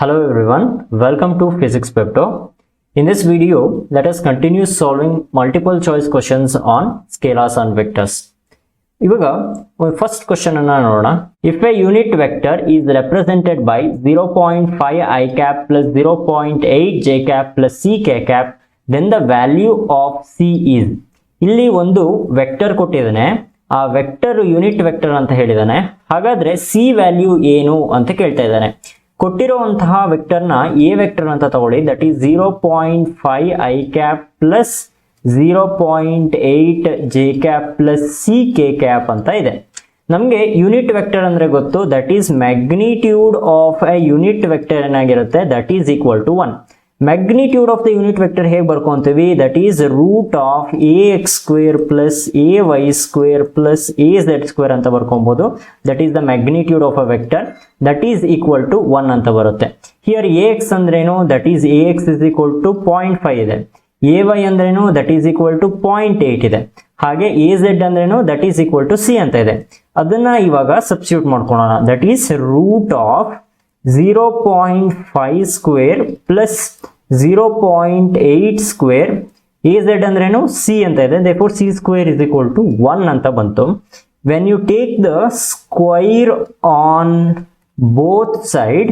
Hello everyone, welcome to Physics Pepto. In this video, let us continue solving multiple choice questions on scalars and vectors. ಇವಾಗ first question ಅನ್ನು ನೋಡೋಣ. If a unit vector is represented by 0.5 i cap plus 0.8 j cap plus c k cap, then the value of c is. ಇಲ್ಲಿ ಒಂದು vector ಕೊಟ್ಟಿದ್ದಾನೆ, ಆ vector unit vector ಅಂತ ಹೇಳಿದಾನೆ. ಹಾಗಾದ್ರೆ c ವ್ಯಾಲ್ಯೂ ಏನು ಅಂತ ಕೇಳ್ತಾ ಇದ್ದಾನೆ. ಕೊಟ್ಟಿರುವಂತಹ ವೆಕ್ಟರ್ನ ಎ ವೆಕ್ಟರ್ ಅಂತ ತಗೊಳ್ಳಿ, that is 0.5 i cap plus 0.8 j cap plus c k cap ಅಂತ ಇದೆ. ನಮಗೆ ಯೂನಿಟ್ ವೆಕ್ಟರ್ ಅಂದ್ರೆ ಗೊತ್ತು, that is magnitude of a unit vector ಏನಾಗಿರುತ್ತೆ, that is equal to 1. Magnitude of the unit vector ಹೇಗೆ ಬರ್ಕೊಂತೀವಿ, that is root of a x square plus a y square plus a z square ಅಂತ ಬರ್ಕೊಬಹುದು. That is the magnitude of a vector, that is equal to 1 ಅಂತ ಬರುತ್ತೆ. Here a x ಅಂದ್ರೇನು, that is a x is equal to 0.5 ಇದೆ. A y ಅಂದ್ರೇನು, that is equal to 0.8 ಇದೆ. ಹಾಗೆ a z ಅಂದ್ರೇನು, that is equal to c ಅಂತ ಇದೆ. ಅದನ್ನ ಇವಾಗ ಸಬ್ಸ್ಟಿಟ್ಯೂಟ್ ಮಾಡ್ಕೊಳ್ಳೋಣ. That is root of 0.5 square plus 0.8 square, a z ಅಂದ್ರೇನು ಸಿ ಅಂತ ಇದೆ. therefore c square is equal to 1 ಅಂತ ಬಂತು. When you take the square on both side,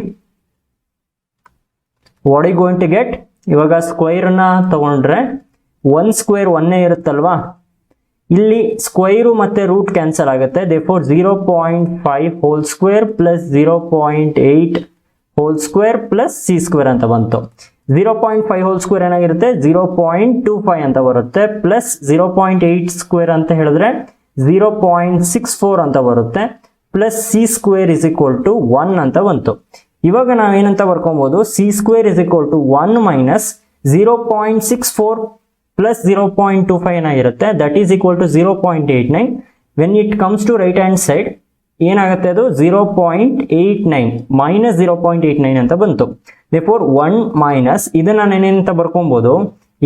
what are you going to get? ಇವಾಗ square ಅನ್ನ ತಗೊಂಡ್ರೆ 1 square 1 ಇರುತ್ತಲ್ವಾ, ಇಲ್ಲಿ ಸ್ಕ್ವೈರು ಮತ್ತೆ ರೂಟ್ ಕ್ಯಾನ್ಸಲ್ ಆಗುತ್ತೆ. therefore 0.5 whole square plus 0.8 whole square plus c square ಅಂತ ಬಂತು. 0.5 ಹೋಲ್ ಸ್ಕ್ವೇರ್ ಏನಾಗಿರುತ್ತೆ, 0.25 ಅಂತ ಬರುತ್ತೆ. ಪ್ಲಸ್ 0.8 ಸ್ಕ್ವೇರ್ ಅಂತ ಹೇಳಿದ್ರೆ 0.64 ಅಂತ ಬರುತ್ತೆ. Plus c square is equal to 1 ಅಂತ ಬಂತು. ಇವಾಗ ನಾವೇನಂತ ಬರ್ಕೊಬಹುದು, c square is equal to 1 minus 0.64 plus 0.25 ಏನಾಗಿರುತ್ತೆ, that is equal to 0.89. When it comes to right hand side ಏನಾಗುತ್ತೆ, ಅದು 0.89 ಮೈನಸ್ 0.89 ಅಂತ ಬಂತು. therefore 1 ಮೈನಸ್ ಇದನ್ನ ನಾನೇನಂತ ಬರ್ಕೊಬಹುದು,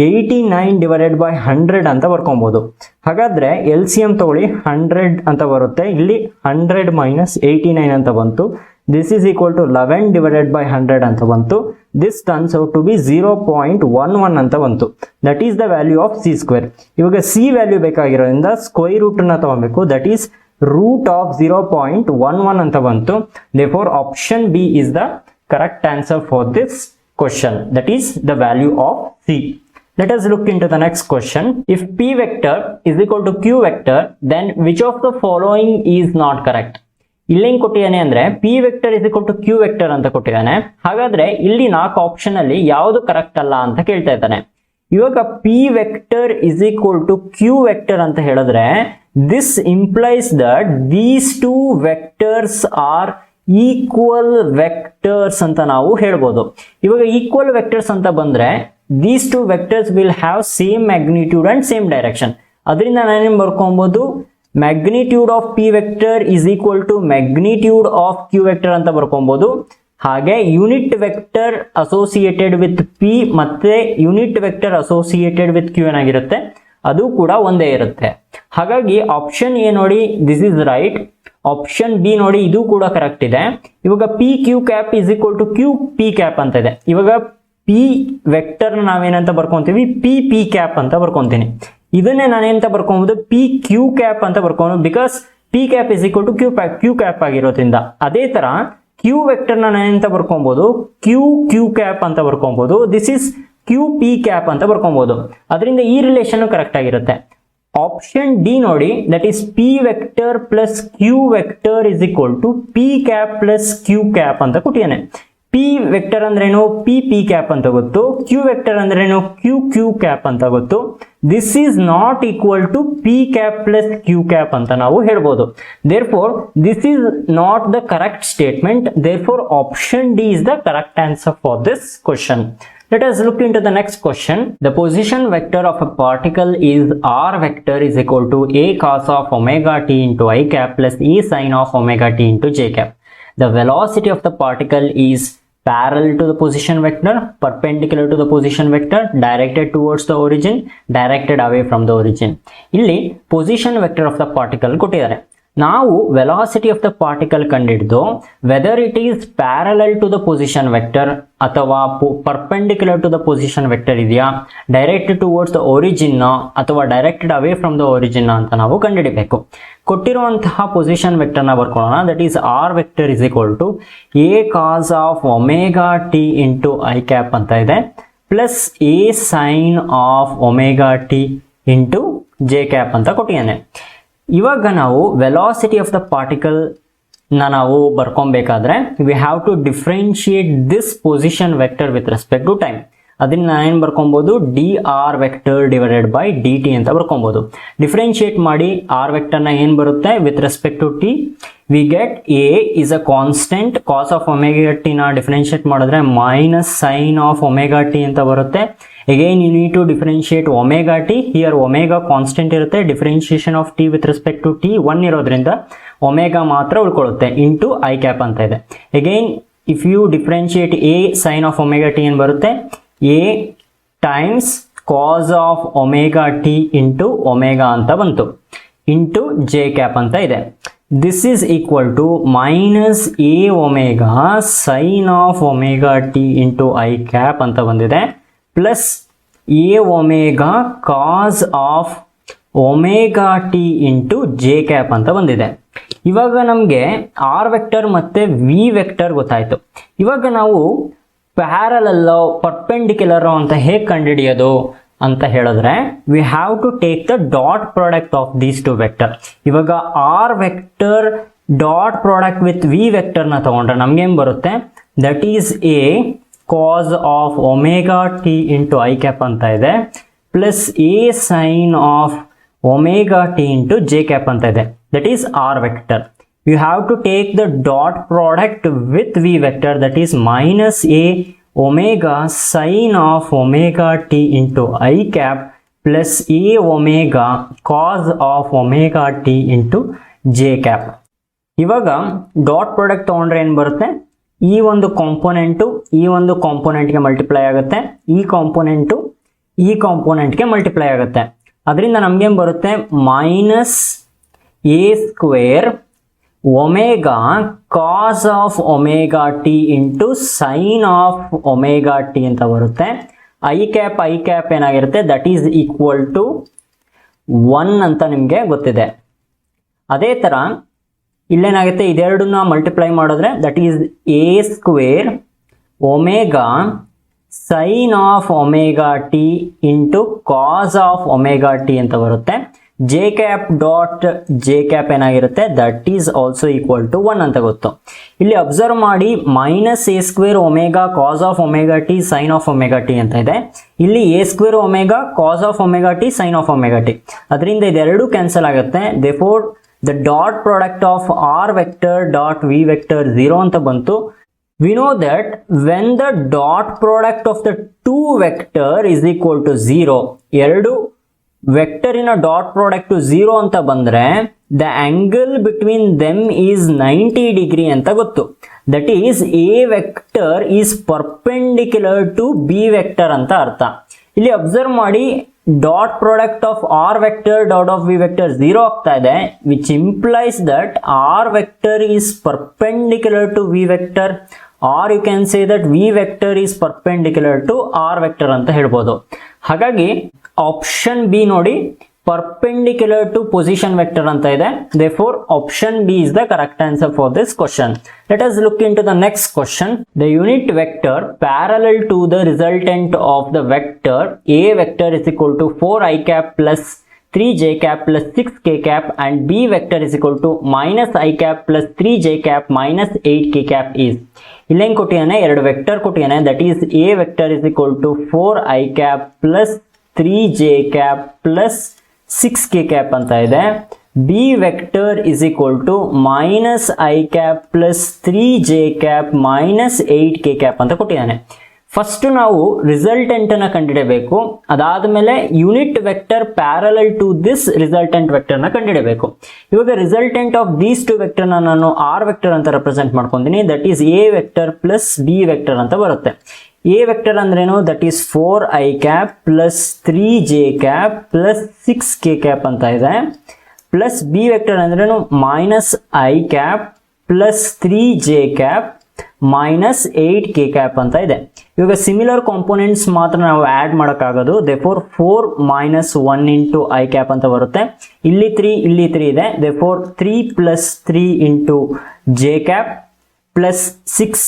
89 ಡಿವೈಡೆಡ್ ಬೈ 100 ಅಂತ ಬರ್ಕೊಬಹುದು. ಹಾಗಾದ್ರೆ ಎಲ್ ಸಿ ಎಂ ತಗೊಳ್ಳಿ, 100 ಅಂತ ಬರುತ್ತೆ. ಇಲ್ಲಿ 100 ಮೈನಸ್ 89 ಅಂತ ಬಂತು. This is equal to 11 divided by 100 ಅಂತ ಬಂತು. This turns out to be 0.11 ಅಂತ ಬಂತು. That is the value of c square. ಇವಾಗ ಸಿ ವ್ಯಾಲ್ಯೂ ಬೇಕಾಗಿರೋದ್ರಿಂದ ಸ್ಕ್ವೈರ್ ರೂಟ್ ಅನ್ನ ತಗೊಬೇಕು. ದಟ್ ಈಸ್ ರೂಟ್ ಆಫ್ 0.11 ಅಂತ ಬಂತು. therefore option B is the correct answer for this question, that is the value of c. Let us look into the next question. If p vector is equal to q vector, then which of the following is not correct? ಇಲ್ಲಿ ಏನು ಕೊಟ್ಟಿದ್ದಾನೆ ಅಂದ್ರೆ p vector is equal to q vector ಅಂತ ಕೊಟ್ಟಿದ್ದಾನೆ. ಹಾಗಾದ್ರೆ ಇಲ್ಲಿ 4 option ಅಲ್ಲಿ ಯಾವುದು ಕರೆಕ್ಟ್ ಅಲ್ಲ ಅಂತ ಕೇಳ್ತಾ ಇದ್ದಾನೆ. ಇವಾಗ p vector is equal to q vector ಅಂತ ಹೇಳಿದ್ರೆ this implies that these two vectors are equal vectors ಅಂತ ನಾವು ಹೇಳ್ಬೋದು. ಇವಾಗ ಈಕ್ವಲ್ ವೆಕ್ಟರ್ಸ್ ಅಂತ ಬಂದ್ರೆ these two vectors will have same magnitude and same direction. ಅದರಿಂದ ನಾನೇನು ಬರ್ಕೊಬಹುದು, magnitude of p vector is equal to magnitude of q vector ಅಂತ ಬರ್ಕೊಬಹುದು. ಹಾಗೆ unit vector associated with p ಮತ್ತೆ unit vector associated with q ಏನಾಗಿರುತ್ತೆ, ಅದು ಕೂಡ ಒಂದೇ ಇರುತ್ತೆ. ಹಾಗಾಗಿ ಆಪ್ಷನ್ ಎ ನೋಡಿ, this is right. Option b ನೋಡಿ, ಇದು ಕೂಡ ಕರೆಕ್ಟ್ ಇದೆ. ಇವಾಗ p q cap is equal to q p cap ಅಂತ ಇದೆ. ಇವಾಗ ಪಿ ವೆಕ್ಟರ್ ನಾವೇನಂತ ಬರ್ಕೊಂತೀವಿ, ಪಿ ಪಿ ಕ್ಯಾಪ್ ಅಂತ ಬರ್ಕೊಂತೀನಿ. ಇದನ್ನೇ ನಾನೇನಂತ ಬರ್ಕೊಬಹುದು, ಪಿ ಕ್ಯೂ ಕ್ಯಾಪ್ ಅಂತ ಬರ್ಕೊಂಡು, because p cap is equal to q cap ಆಗಿರೋದ್ರಿಂದ. ಅದೇ ತರ ಕ್ಯೂ ವೆಕ್ಟರ್ ನಾನೇನಂತ ಬರ್ಕೊಬಹುದು, ಕ್ಯೂ ಕ್ಯೂ ಕ್ಯಾಪ್ ಅಂತ ಬರ್ಕೊಬಹುದು. This is q p cap ಅಂತ ಬರ್ಕೊಬಹುದು. ಅದರಿಂದ ಈ ರಿಲೇಷನ್ ಕರೆಕ್ಟ್ ಆಗಿರುತ್ತೆ. ಆಪ್ಷನ್ ಡಿ ನೋಡಿ, that is p vector plus q vector is equal to p cap plus q cap ಅಂತ ಕೊಟ್ಟಿದ್ದಾನೆ. ಪಿ ವೆಕ್ಟರ್ ಅಂದ್ರೇನು, ಪಿ ಪಿ ಕ್ಯಾಪ್ ಅಂತ ಗೊತ್ತು. ಕ್ಯೂ ವೆಕ್ಟರ್ ಅಂದ್ರೇನು, ಕ್ಯೂ ಕ್ಯೂ ಕ್ಯಾಪ್ ಅಂತ ಗೊತ್ತು. This is not equal to p cap plus q cap ಅಂತ ನಾವು ಹೇಳ್ಬೋದು. therefore this is not the correct statement. therefore option d is the correct answer for this question. Let us look into the next question. The position vector of a particle is r vector is equal to a cos of omega t into I cap plus a sin of omega t into j cap. The velocity of the particle is parallel to the position vector, perpendicular to the position vector, directed towards the origin, directed away from the origin. ಇಲ್ಲಿ position vector of the particle ಕೊಟ್ಟಿದ್ದಾರೆ. ನಾವು velocity of the particle ಕಂಡಿಡಿದು whether it is parallel to the position vector ಅಥವಾ perpendicular to the position vector ಇದೆಯಾ, directed towards the origin ಅಥವಾ directed away from the origin ಅಂತ ನಾವು ಕಂಡುಹಿಡಿಬೇಕು. ಕೊಟ್ಟಿರುವಂತಹ ಪೊಸಿಷನ್ ವೆಕ್ಟರ್ನ ಬರ್ಕೊಳ್ಳೋಣ. That is r vector is equal to a cos of omega t into i cap ಅಂತ ಇದೆ, plus a sine of omega t into j cap ಅಂತ ಕೊಟ್ಟಿದ್ದಾನೆ. ಇವಾಗ ನಾವು ವೆಲಾಸಿಟಿ ಆಫ್ ದ ಪಾರ್ಟಿಕಲ್ ನಾವು ಬರ್ಕೊಬೇಕಾದ್ರೆ we have to differentiate this position vector with respect to time. ಅದನ್ನ ನಾನೇನು ಬರ್ಕೊಬೋದು, d r vector divided by d t ಅಂತ ಬರ್ಕೊಬೋದು. ಡಿಫ್ರೆನ್ಶಿಯೇಟ್ ಮಾಡಿ ಆರ್ ವೆಕ್ಟರ್ನ ಏನು ಬರುತ್ತೆ with respect to t, we get a is a constant, cos of omega ಟಿನ ಡಿಫ್ರೆನ್ಶಿಯೇಟ್ ಮಾಡಿದ್ರೆ minus sine of omega t ಅಂತ ಬರುತ್ತೆ. Again you need to differentiate omega t. Here omega constant ಇರುತ್ತೆ, differentiation of t with respect to t 1 ಇರೋದ್ರಿಂದ omega ಮಾತ್ರ ಉಳ್ಕೊಳ್ಳುತ್ತೆ into i cap ಅಂತ ಇದೆ. Again if you differentiate a sin of omega t ಏನು ಬರುತ್ತೆ, a times cos of omega t into omega ಅಂತ ಬಂತು into j cap ಅಂತ ಇದೆ. This is equal to minus a omega sin of omega t into i cap ಅಂತ ಬಂದಿದೆ, plus a omega cos of omega t into j cap ಅಂತ ಬಂದಿದೆ. ಇವಾಗ ನಮಗೆ ಆರ್ ವೆಕ್ಟರ್ ಮತ್ತು ವಿ ವೆಕ್ಟರ್ ಗೊತ್ತಾಯಿತು. ಇವಾಗ ನಾವು ಪ್ಯಾರಲಲ್ಲೋ ಪರ್ಪೆಂಡಿಕ್ಯುಲರೋ ಅಂತ ಹೇಗೆ ಕಂಡುಹಿಡಿಯೋದು ಅಂತ ಹೇಳಿದ್ರೆ we have to take the dot product of these two vector. ಇವಾಗ r vector dot product with v ವೆಕ್ಟರ್ನ ತಗೊಂಡ್ರೆ ನಮಗೇನು ಬರುತ್ತೆ, that is a cos of omega t into I cap ಅಂತ ಇದೆ, plus a sin of omega t into j cap ಅಂತ ಇದೆ. That is R vector. You have to take the dot product with V vector, that is minus a omega sin of omega t into I cap plus a omega cos of omega t into j cap. ಇವಾಗ dot product ತಗೊಂಡ್ರೆ ಏನು ಬರುತ್ತೆ, ಈ ಒಂದು component ಈ ಒಂದು ಕಾಂಪೋನೆಂಟ್ಗೆ multiply ಆಗುತ್ತೆ, ಈ ಕಾಂಪೋನೆಂಟು ಈ ಕಾಂಪೋನೆಂಟ್ಗೆ ಮಲ್ಟಿಪ್ಲೈ ಆಗುತ್ತೆ. ಅದರಿಂದ ನಮಗೇನು ಬರುತ್ತೆ, minus a square omega cos of omega t into sine of omega t ಅಂತ ಬರುತ್ತೆ. ಐ ಕ್ಯಾಪ್ ಏನಾಗಿರುತ್ತೆ, ದಟ್ ಈಸ್ ಈಕ್ವಲ್ ಟು 1 ಅಂತ ನಿಮಗೆ ಗೊತ್ತಿದೆ. ಅದೇ ಥರ ಇಲ್ಲೇನಾಗುತ್ತೆ, ಇದೆರಡನ್ನ ಮಲ್ಟಿಪ್ಲೈ ಮಾಡಿದ್ರೆ that is a square omega sine of omega t into cos of omega t ಅಂತ ಬರುತ್ತೆ. J cap dot j cap ಏನಾಗಿರುತ್ತೆ, that is also equal to 1 ಅಂತ ಗೊತ್ತು. ಇಲ್ಲಿ ಅಬ್ಸರ್ವ್ ಮಾಡಿ, minus a square omega cos of omega t sine of omega t ಅಂತ ಇದೆ. ಇಲ್ಲಿ a square omega cos of omega t sine of omega t, ಅದರಿಂದ ಇದೆರಡು ಕ್ಯಾನ್ಸಲ್ ಆಗುತ್ತೆ. Therefore the dot product of r vector dot v vector 0 ಅಂತ ಬಂತು. We know that when the dot product of the two vector is equal to 0, ಎರಡು ವೆಕ್ಟರಿನ dot product 0 ಅಂತ ಬಂದ್ರೆ the angle between them is 90 degree ಅಂತ ಗೊತ್ತು. That is a vector is perpendicular to b vector ಅಂತ ಅರ್ಥ. ಇಲ್ಲಿ observe ಮಾಡಿ, dot product of r vector dot of v vector 0 ಆಗ್ತಾ ಇದೆ, which implies that r vector is perpendicular to v vector, or you can say that v vector is perpendicular to r vector ಅಂತ ಹೇಳ್ಬೋದು. ಹಾಗಾಗಿ option b ನೋಡಿ, perpendicular to position vector anta ide. Therefore option B is the correct answer for this question. Let us look into the next question. The unit vector parallel to the resultant of the vector A vector is equal to 4i cap plus 3j cap plus 6k cap and B vector is equal to minus i cap plus 3j cap minus 8k cap is. Illen kottiyane ಎರಡು vector ಕೊಟ್ಟಿಯಾನೆ, that is A vector is equal to 4i cap plus 3j cap plus 6k cap ಅಂತ ಇದೆ. B vector is equal to minus i cap plus 3j cap minus 8k cap ಅಂತ ಕೊಟ್ಟಿದ್ದಾನೆ. First ನಾವು resultant ಅನ್ನು ಕಂಡುಹಿಡಬೇಕು, ಅದಾದ್ಮೇಲೆ unit vector parallel to this resultant vector ನ ಕಂಡುಹಿಡಬೇಕು. ಇವಾಗ resultant of these two vector ನಾನು ಆರ್ ವೆಕ್ಟರ್ ಅಂತ ರೆಪ್ರೆಸೆಂಟ್ ಮಾಡ್ಕೊಂತೀನಿ. That is a vector plus b vector ಅಂತ ಬರುತ್ತೆ. ಎ ವೆಕ್ಟರ್ ಅಂದ್ರೇನು, that is 4i cap plus 3j cap plus 6k cap ಅಂತ ಇದೆ. ಪ್ಲಸ್ ಬಿ ವೆಕ್ಟರ್ ಅಂದ್ರೇನು minus i cap plus 3j cap minus 8k cap ಅಂತ ಇದೆ. ಇವಾಗ similar components ಮಾತ್ರ ನಾವು ಆ್ಯಡ್ ಮಾಡೋಕ್ಕಾಗೋದು. Therefore 4 minus 1 into i cap ಅಂತ ಬರುತ್ತೆ. ಇಲ್ಲಿ 3 ಇಲ್ಲಿ 3 ಇದೆ. Therefore 3 plus 3 into j cap plus 6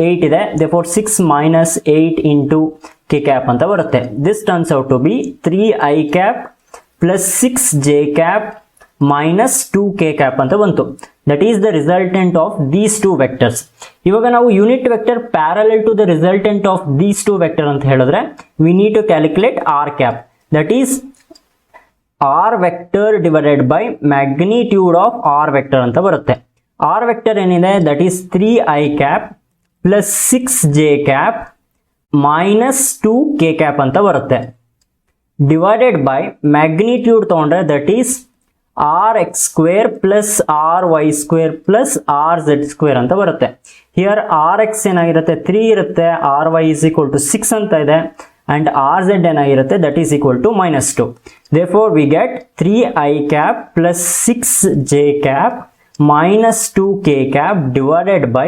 8 ಇದೆ. Therefore 6 minus 8 into k cap ಅಂತ ಬರುತ್ತೆ. This turns out to be 3i cap plus 6j cap minus 2k cap ಅಂತ ಬಂತು. That is the resultant of these two vectors. ಇವಾಗ ನಾವು unit vector parallel to the resultant of these two vector ಅಂತ ಹೇಳಿದ್ರೆ we need to calculate r cap. That is r vector divided by magnitude of r vector ಅಂತ ಬರುತ್ತೆ. R vector ಏನಿದೆ that is 3i cap plus 6j cap minus 2k cap ಅಂತ ಬರುತ್ತೆ. Divided by magnitude ತಗೊಂಡ್ರೆ that is r x square plus R y square plus r z square ಅಂತ ಬರುತ್ತೆ. Here r x ಏನಾಗಿರುತ್ತೆ 3 ಇರುತ್ತೆ, r y is equal to 6 ಅಂತ ಇದೆ, and r z ಏನಾಗಿರುತ್ತೆ that is equal to minus 2. Therefore we get 3i cap plus 6j cap minus 2k cap divided by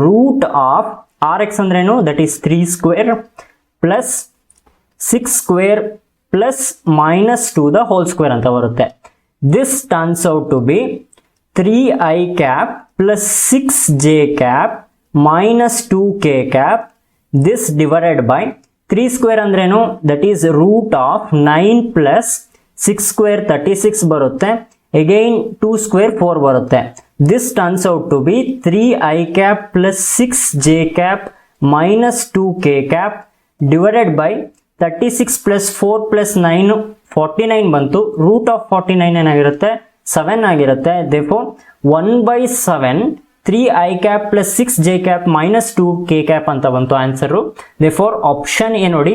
root of r x ಅಂದ್ರೇನು that is 3 square plus 6 square plus minus 2 the whole square ಅಂತ ಬರುತ್ತೆ. This turns out to be 3i cap plus 6j cap minus 2k cap. This divided by 3 square andrenu that is root of 9 plus 6 square 36 barutte. Again 2 square 4 barutte. This turns out to be 3i cap plus 6j cap minus 2k cap divided by 36 plus 4 plus 9 49 ಬಂತು. Root of 49 ಏನಾಗಿರುತ್ತೆ 7 ಆಗಿರುತ್ತೆ. Therefore 1/7 3i cap plus 6j cap minus 2k cap ಅಂತ ಬಂತು answer. Therefore option a ನೋಡಿ,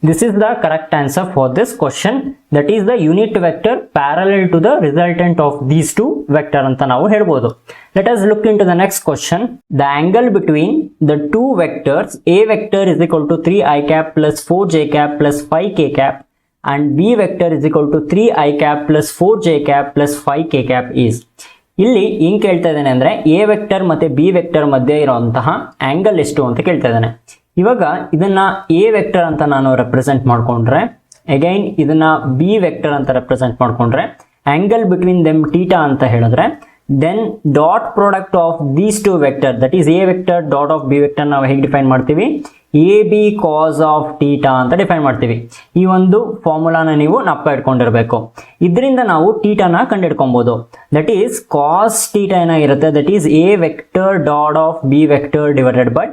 this is the correct answer for this question. That is the unit vector parallel to the resultant of these two vector ಅಂತ ನಾವು ಹೇಳ್ಬೋದು. Let us look into the next question. The angle between the two vectors a vector is equal to 3i cap plus 4j cap plus 5k cap and b vector is equal to 3i cap plus 4j cap plus 5k cap is. ಇಲ್ಲಿ ಏನು ಕೇಳ್ತಾ ಇದ್ದಾನೆ ಅಂದರೆ A vector ಮತ್ತು B vector ಮಧ್ಯೆ ಇರುವಂತಹ angle ಎಷ್ಟು ಅಂತ ಕೇಳ್ತಾ ಇದ್ದಾನೆ. ಇವಾಗ ಇದನ್ನು ಎ ವೆಕ್ಟರ್ ಅಂತ ನಾನು ರೆಪ್ರೆಸೆಂಟ್ ಮಾಡಿಕೊಂಡ್ರೆ, ಅಗೈನ್ ಇದನ್ನು ಬಿ ವೆಕ್ಟರ್ ಅಂತ ರೆಪ್ರೆಸೆಂಟ್ ಮಾಡಿಕೊಂಡ್ರೆ, ಆ್ಯಂಗಲ್ ಬಿಟ್ವೀನ್ ದೆಮ್ ಟೀಟಾ ಅಂತ ಹೇಳಿದ್ರೆ, then dot product of these two vector that is a vector dot of b vector ನಾವು ಹೇಗೆ ಡಿಫೈನ್ ಮಾಡ್ತೀವಿ, a b cos of theta ಅಂತ ಡಿಫೈನ್ ಮಾಡ್ತೀವಿ. ಈ ಒಂದು ಫಾರ್ಮುಲಾನ ನೀವು ನಪ್ಪ ಇಟ್ಕೊಂಡಿರಬೇಕು. ಇದರಿಂದ ನಾವು ಟೀಟಾನ ಕಂಡುಹಿಡ್ಕೊಬಹುದು. ದಟ್ ಈಸ್ ಕಾಸ್ ಟೀಟಾ ಏನಾಗಿರುತ್ತೆ that is a vector dot of b vector divided by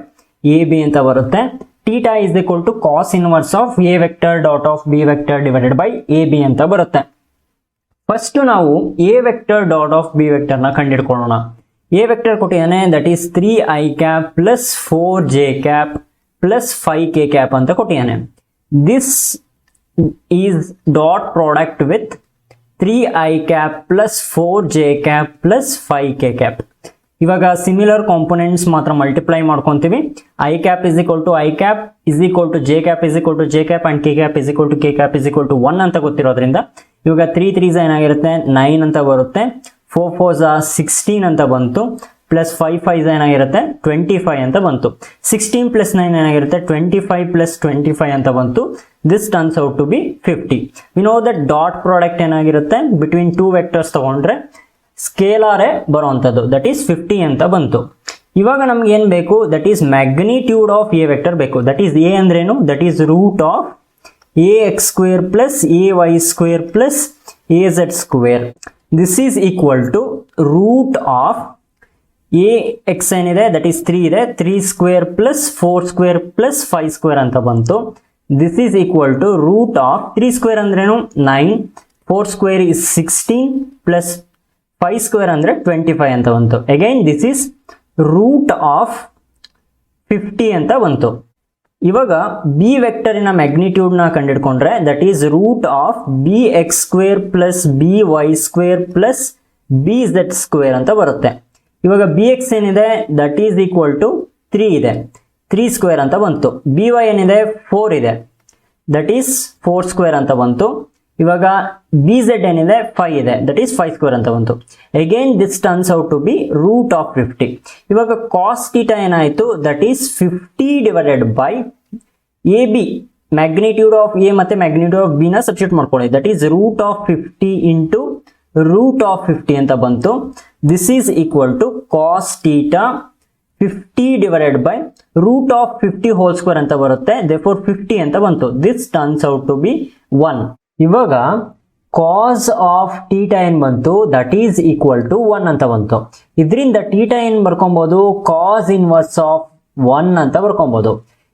a b ಅಂತ ಬರುತ್ತೆ. Theta is equal to cos inverse of a vector dot of b vector divided by a b ಅಂತ ಬರುತ್ತೆ. First ನಾವು a vector dot of b ವೆಕ್ಟರ್ನ ಕಂಡುಹಿಡ್ಕೊಳ್ಳೋಣ. A vector ಕೊಟ್ಟಿದ್ದಾನೆ that is 3i cap plus 4j cap plus 5k cap ಅಂತ ಕೊಟ್ಟಿದ್ದಾನೆ. This is dot product with 3i cap plus 4j cap plus 5k cap. ಇವಾಗ similar components ಮಾತ್ರ multiply ಮಾಡ್ಕೊತೀವಿ. I cap is equal to i cap is equal to j cap is equal to j cap and k cap is equal to k cap is equal to 1 ಅಂತ ಗೊತ್ತಿರೋದ್ರಿಂದ ಇವಾಗ 3 3s ಏನಾಗಿರುತ್ತೆ 9 ಅಂತ ಬರುತ್ತೆ, 4 4s 16 ಅಂತ ಬಂತು, plus 5 5s ಏನಾಗಿರುತ್ತೆ 25 ಅಂತ ಬಂತು. 16 ಪ್ಲಸ್ 9 ಏನಾಗಿರುತ್ತೆ 25 ಪ್ಲಸ್ 25 ಅಂತ ಬಂತು. This turns out to be 50. We know that dot product ಏನಾಗಿರುತ್ತೆ ಬಿಟ್ವೀನ್ ಟೂ ವೆಕ್ಟರ್ಸ್ ತಗೊಂಡ್ರೆ ಸ್ಕೇಲಾರೇ ಬರುವಂಥದ್ದು, ದಟ್ ಈಸ್ 50 ಅಂತ ಬಂತು. ಇವಾಗ ನಮ್ಗೆ ಏನು ಬೇಕು that is magnitude of a vector ಬೇಕು. ದಟ್ ಈಸ್ ಎ ಅಂದ್ರೇನು that is root of a x square plus a y square plus a z square. This is equal to root of a x ಏನಿದೆ that is 3 ಇದೆ, 3 square plus 4 square plus 5 square ಅಂತ ಬಂತು. This is equal to root of 3 square ಅಂದ್ರೇನು 9, 4 square is 16 plus 5 square ಅಂದರೆ 25 ಅಂತ ಬಂತು. Again this is root of 50 ಅಂತ ಬಂತು. ಇವಾಗ ಬಿ ವೆಕ್ಟರಿನ ಮ್ಯಾಗ್ನಿಟ್ಯೂಡ್ನ ಕಂಡುಹಿಡ್ಕೊಂಡ್ರೆ that is root of b x square plus b y square plus b z square ಅಂತ ಬರುತ್ತೆ. ಇವಾಗ ಬಿ ಎಕ್ಸ್ ಏನಿದೆ ದಟ್ ಈಸ್ ಈಕ್ವಲ್ ಟು 3 ಇದೆ, 3 ಸ್ಕ್ವೇರ್ ಅಂತ ಬಂತು. ಬಿ ವೈ ಏನಿದೆ 4 ಇದೆ, ದಟ್ ಈಸ್ 4 ಸ್ಕ್ವೇರ್ ಅಂತ ಬಂತು. ಇವಾಗ ಬಿ ಝೆಡ್ ಏನಿದೆ 5 ಇದೆ, ದಟ್ ಈಸ್ 5 ಸ್ಕ್ವೇರ್ ಅಂತ ಬಂತು. Again this turns out to be root of 50. ಇವಾಗ ಕಾಸ್ ಥೀಟಾ ಏನಾಯಿತು, that is 50 divided by a b, magnitude of a ಮತ್ತೆ ಮ್ಯಾಗ್ನಿಟ್ಯೂಡ್ ಆಫ್ ಬಿ ನ ಸಬ್ಸ್ಟಿಟ್ಯೂಟ್ ಮಾಡ್ಕೊಳ್ಳಿ, that is root of 50 into root of 50 ಅಂತ ಬಂತು. This is equal to cos theta 50 divided by root of 50 whole square ಅಂತ ಬರುತ್ತೆ, therefore 50 ಅಂತ ಬಂತು. This turns out to B 1. ಇವಾಗ ಕಾಸ್ ಆಫ್ ಥೀಟಾ ಏನ್ ಬಂತು, ದಟ್ ಈಸ್ ಈಕ್ವಲ್ ಟು 1 ಅಂತ ಬಂತು. ಇದರಿಂದ ಥೀಟಾ ಏನ್ ಬರ್ಕೊಬಹುದು, ಕಾಸ್ ಇನ್ವರ್ಸ್ ಆಫ್ 1 ಅಂತ ಬರ್ಕೊಬಹುದು.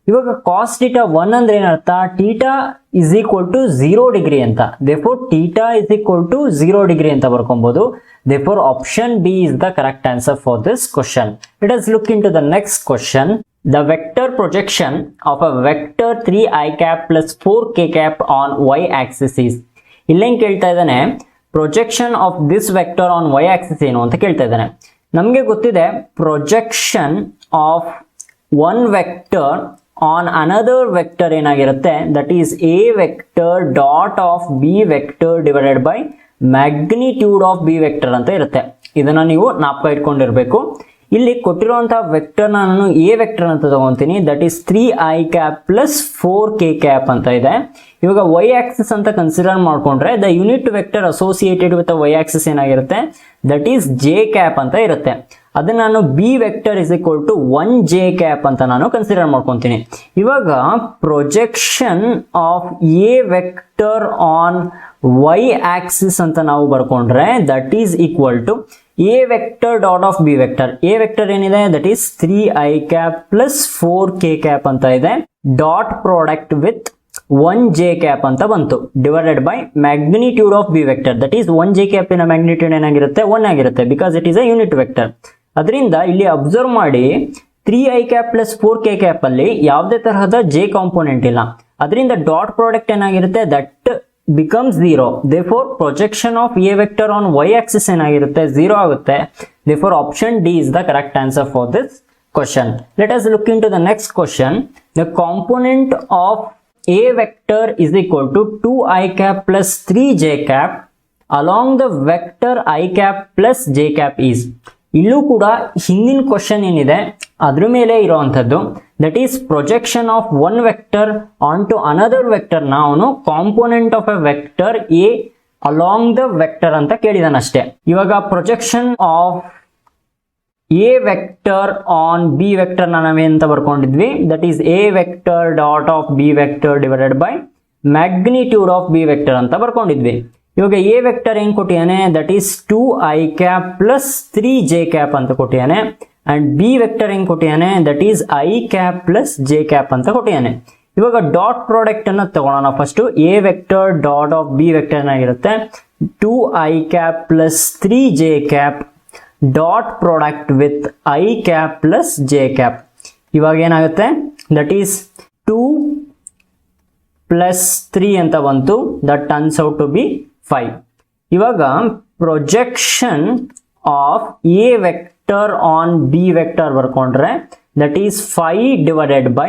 ಇವಾಗ ಕಾಸ್ ಥೀಟಾ 1 ಅಂದ್ರೆ ಏನರ್ಥ, theta is equal to 0 degree ಅಂತ, therefore theta is equal to 0 degree ಅಂತ ಬರ್ಕೊಬಹುದು. therefore option B is the correct answer for this question. Let us look into the next question. The vector projection of a vector 3i cap plus 4k cap on y axis is. ಇಲ್ಲೇನ್ ಕೇಳ್ತಾ ಇದ್ದಾನೆ, projection of this vector on y axis ಏನು ಅಂತ ಕೇಳ್ತಾ ಇದ್ದಾನೆ. ನಮಗೆ ಗೊತ್ತಿದೆ projection of one vector on another vector ಏನಾಗಿರುತ್ತೆ, that is a vector dot of b vector divided by magnitude of b vector ಅಂತ ಇರುತ್ತೆ. ಇದನ್ನ ನೀವು ಜ್ಞಾಪಕ ಇಟ್ಕೊಂಡಿರ್ಬೇಕು. ಇಲ್ಲಿ ಕೊಟ್ಟಿರುವಂತಹ ವೆಕ್ಟರ್ ನಾನು ಎ ವೆಕ್ಟರ್ ಅಂತ ತಗೊಂತೀನಿ, that is 3i cap plus 4k cap ಅಂತ ಇದೆ. ಇವಾಗ ವೈ ಆಕ್ಸಿಸ್ ಅಂತ ಕನ್ಸಿಡರ್ ಮಾಡ್ಕೊಂಡ್ರೆ the unit vector associated with y axis ಏನಾಗಿರುತ್ತೆ, ದಟ್ ಈಸ್ ಜೆ ಕ್ಯಾಪ್ ಅಂತ ಇರುತ್ತೆ. ಅದನ್ನ ನಾನು b vector is equal to 1j cap ಅಂತ ನಾನು ಕನ್ಸಿಡರ್ ಮಾಡ್ಕೊತೀನಿ. ಇವಾಗ projection of a vector on y axis ಅಂತ ನಾವು ಬರ್ಕೊಂಡ್ರೆ that is equal to a vector dot of b vector. A vector ಏನಿದೆ, that is 3i cap plus 4k cap ಅಂತ ಇದೆ, dot product with 1j cap ಅಂತ ಬಂತು, divided by magnitude of b vector, that is 1j cap ಇನ magnitude ಏನಾಗಿರುತ್ತೆ, 1 ಆಗಿರುತ್ತೆ, because it is a unit vector. ಅದರಿಂದ ಇಲ್ಲಿ ಅಬ್ಸರ್ವ್ ಮಾಡಿ 3i cap plus 4k cap ಅಲ್ಲಿ ಯಾವುದೇ ತರಹದ ಜೆ ಕಾಂಪೋನೆಂಟ್ ಇಲ್ಲ. ಅದರಿಂದ ಡಾಟ್ ಪ್ರಾಡಕ್ಟ್ ಏನಾಗಿರುತ್ತೆ, that becomes 0. therefore projection of a vector on y axis ಏನಾಗಿರುತ್ತೆ, 0 ಆಗುತ್ತೆ. therefore option D is the correct answer for this question. Let us look into the next question. The component of a vector is equal to 2i cap plus 3j cap along the vector I cap plus j cap is. ಇಲ್ಲೂ ಕೂಡ ಹಿಂದಿನ question ಏನಿದೆ ಅದ್ರ ಮೇಲೆ ಇರುವಂತದ್ದು, that is projection of one vector on to another vector ನ ಅವನು component of a vector a along the vector ಅಂತ ಕೇಳಿದಾನಷ್ಟೇ. ಇವಾಗ projection of a vector on b vector ನಾವೇಂತ ಬರ್ಕೊಂಡಿದ್ವಿ, that is a vector dot of b vector divided by magnitude of b vector ಅಂತ ಬರ್ಕೊಂಡಿದ್ವಿ. ಇವಾಗ ಎ ವೆಕ್ಟರ್ ಏನ್ ಕೊಟ್ಟಿಯಾನೆ, that is 2i cap plus 3j cap ಅಂತ ಕೊಟ್ಟಿಯಾನೆ. ಅಂಡ್ ಬಿ ವೆಕ್ಟರ್ ಏನ್ ಕೊಟ್ಟಿಯಾನೆ, that is i cap plus j cap ಅಂತ ಕೊಟ್ಟಿಯಾನೆ. ಇವಾಗ ಡಾಟ್ ಪ್ರಾಡಕ್ಟ್ ಅನ್ನ ತಗೊಳ್ಳೋಣ. First a vector dot of b vector ಏನಾಗಿರುತ್ತೆ, 2i cap plus 3j cap dot product with i cap plus j cap. ಇವಾಗ ಏನಾಗುತ್ತೆ, ದಟ್ ಈಸ್ 2 ಪ್ಲಸ್ 3 ಅಂತ ಬಂತು, that turns out to be 5. ಇವಾಗ projection of a vector on b vector ಬರ್ಕೊಂಡ್ರೆ that is 5 divided by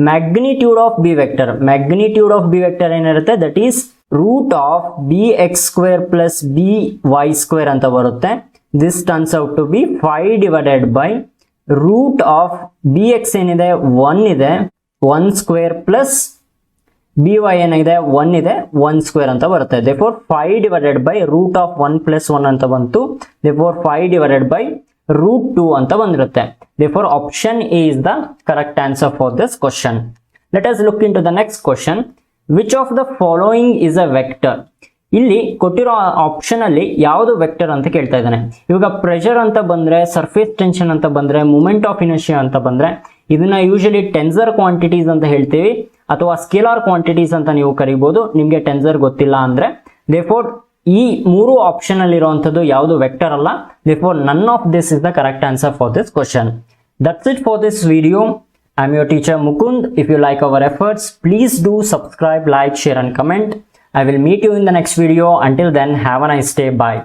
magnitude of b vector. Magnitude of b vector ಏನಿರುತ್ತೆ, that is root of bx square plus by square ಅಂತ ಬರುತ್ತೆ. This turns out to be 5 divided by root of bx ಏನಿದೆ 1 ಇದೆ, 1 square plus by ಏನಾಗಿದೆ 1 ಇದೆ, 1 square ಅಂತ ಬರುತ್ತೆ. therefore 5 divided by root of 1 plus 1 ಅಂತ ಬಂತು. therefore 5 ಡಿವೈಡೆಡ್ ಬೈ ರೂಟ್ 2 ಅಂತ ಬಂದಿರುತ್ತೆ. therefore option A is the correct answer for this question. Let us look into the next question. Which of the following is a vector? ಇಲ್ಲಿ ಕೊಟ್ಟಿರೋ option ಅಲ್ಲಿ ಯಾವುದು vector ಅಂತ ಕೇಳ್ತಾ ಇದ್ದಾನೆ. ಇವಾಗ ಪ್ರೆಷರ್ ಅಂತ ಬಂದ್ರೆ, ಸರ್ಫೇಸ್ ಟೆನ್ಷನ್ ಅಂತ ಬಂದ್ರೆ, ಮೂಮೆಂಟ್ ಆಫ್ ಇನರ್ಷಿಯಾ ಅಂತ ಬಂದ್ರೆ ಇದನ್ನ ಯೂಶಲಿ ಟೆನ್ಸರ್ ಕ್ವಾಂಟಿಟೀಸ್ ಅಂತ ಹೇಳ್ತೀವಿ ಅಥವಾ ಸ್ಕೇಲಾರ್ ಕ್ವಾಂಟಿಟೀಸ್ ಅಂತ ನೀವು ಕರಿಬಹುದು. ನಿಮಗೆ ಟೆನ್ಸರ್ ಗೊತ್ತಿಲ್ಲ ಅಂದ್ರೆ therefore ಈ ಮೂರು ಆಪ್ಷನ್ ಅಲ್ಲಿ ಇರುವಂತದ್ದು ಯಾವುದು ವೆಕ್ಟರ್ ಅಲ್ಲ. therefore none of this is the correct answer for this question. That's it for this video. I'm your teacher Mukund. If you like our efforts, please do subscribe, like, share and comment. I will meet you in the next video. Until then, have a nice day. Bye.